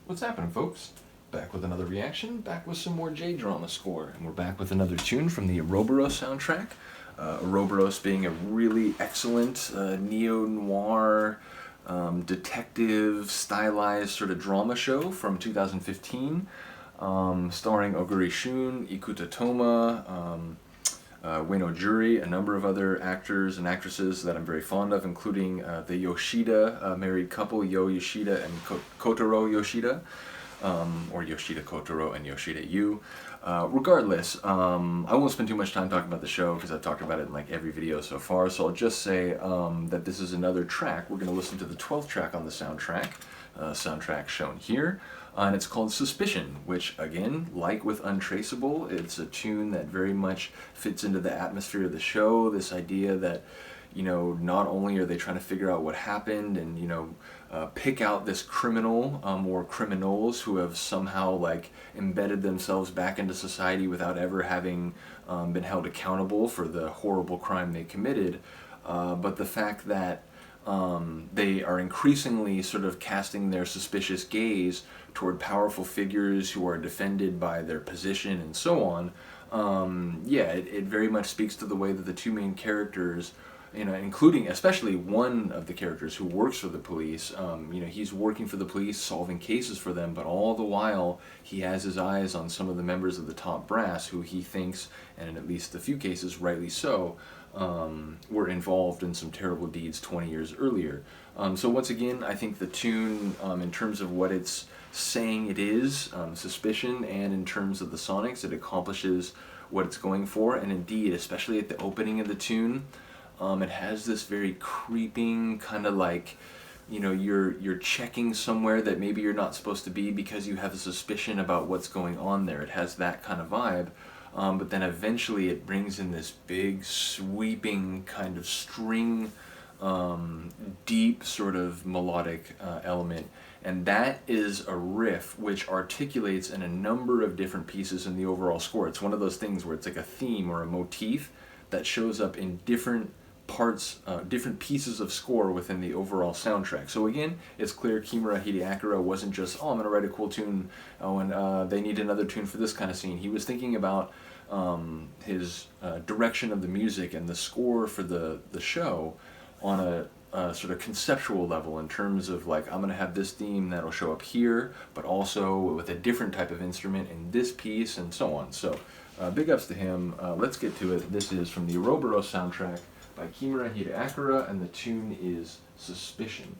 What's happening, folks? Back with another reaction, back with some more J-drama score, and we're back with another tune from the Ouroboros soundtrack. Ouroboros being a really excellent neo-noir detective stylized sort of drama show from 2015, starring Oguri Shun, Ikuta Toma, Ueno Juri, a number of other actors and actresses that I'm very fond of, including the Yoshida married couple, Yo Yoshida and Kotaro Yoshida, or Yoshida Kotaro and Yoshida Yu. Regardless, I won't spend too much time talking about the show because I've talked about it in like every video so far, so I'll just say that this is another track. We're going to listen to the 12th track on the soundtrack shown here. And it's called Suspicion, which again, like with Untraceable, it's a tune that very much fits into the atmosphere of the show. This idea that, you know, not only are they trying to figure out what happened and, you know, pick out this criminal or criminals who have somehow like embedded themselves back into society without ever having been held accountable for the horrible crime they committed, but the fact that they are increasingly sort of casting their suspicious gaze toward powerful figures who are defended by their position and so on. Yeah, it very much speaks to the way that the two main characters, you know, including especially one of the characters who works for the police, you know, he's working for the police, solving cases for them, but all the while he has his eyes on some of the members of the top brass who he thinks, and in at least a few cases rightly so, were involved in some terrible deeds 20 years earlier. So once again, I think the tune, in terms of what it's saying it is, Suspicion, and in terms of the sonics, it accomplishes what it's going for, and indeed, especially at the opening of the tune, it has this very creeping kind of like, you know, you're checking somewhere that maybe you're not supposed to be because you have a suspicion about what's going on there. It has that kind of vibe. But then eventually it brings in this big sweeping kind of string, deep sort of melodic element, and that is a riff which articulates in a number of different pieces in the overall score. It's one of those things where it's like a theme or a motif that shows up in different parts, different pieces of score within the overall soundtrack. So again, it's clear Kimura Hideakira wasn't just, oh, I'm going to write a cool tune, oh, and they need another tune for this kind of scene. He was thinking about his direction of the music and the score for the show on a sort of conceptual level, in terms of like, I'm going to have this theme that'll show up here, but also with a different type of instrument in this piece, and so on. So big ups to him. Let's get to it. This is from the Ouroboros soundtrack by Kimura Hideakira, and the tune is Suspicion.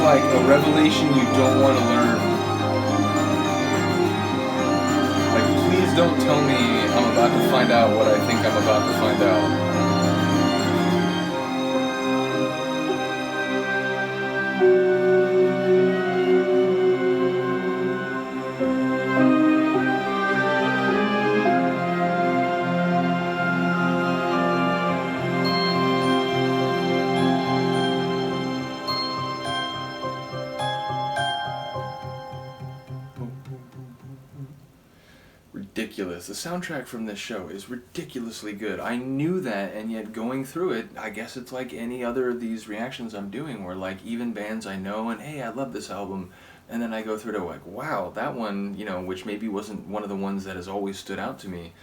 like a revelation you don't want to learn. Like, please don't tell me I'm about to find out what I think I'm about to find out. Ridiculous. The soundtrack from this show is ridiculously good. I knew that, and yet going through it, I guess it's like any other of these reactions I'm doing, where like even bands I know and hey, I love this album, and then I go through to like, wow, that one, you know, which maybe wasn't one of the ones that has always stood out to me.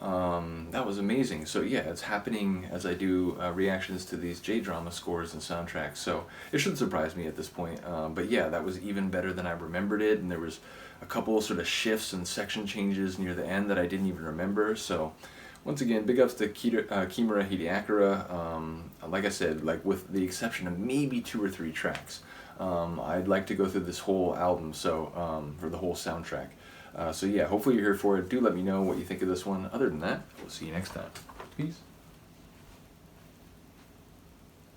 That was amazing. So yeah, it's happening as I do reactions to these J-drama scores and soundtracks. So it shouldn't surprise me at this point. But yeah, that was even better than I remembered it, and there was a couple sort of shifts and section changes near the end that I didn't even remember. So once again, big ups to Kimura Hideakira. Like I said, like with the exception of maybe 2 or 3 tracks, I'd like to go through this whole album, so for the whole soundtrack. So yeah, hopefully you're here for it. Do let me know what you think of this one. Other than that, we'll see you next time. Peace.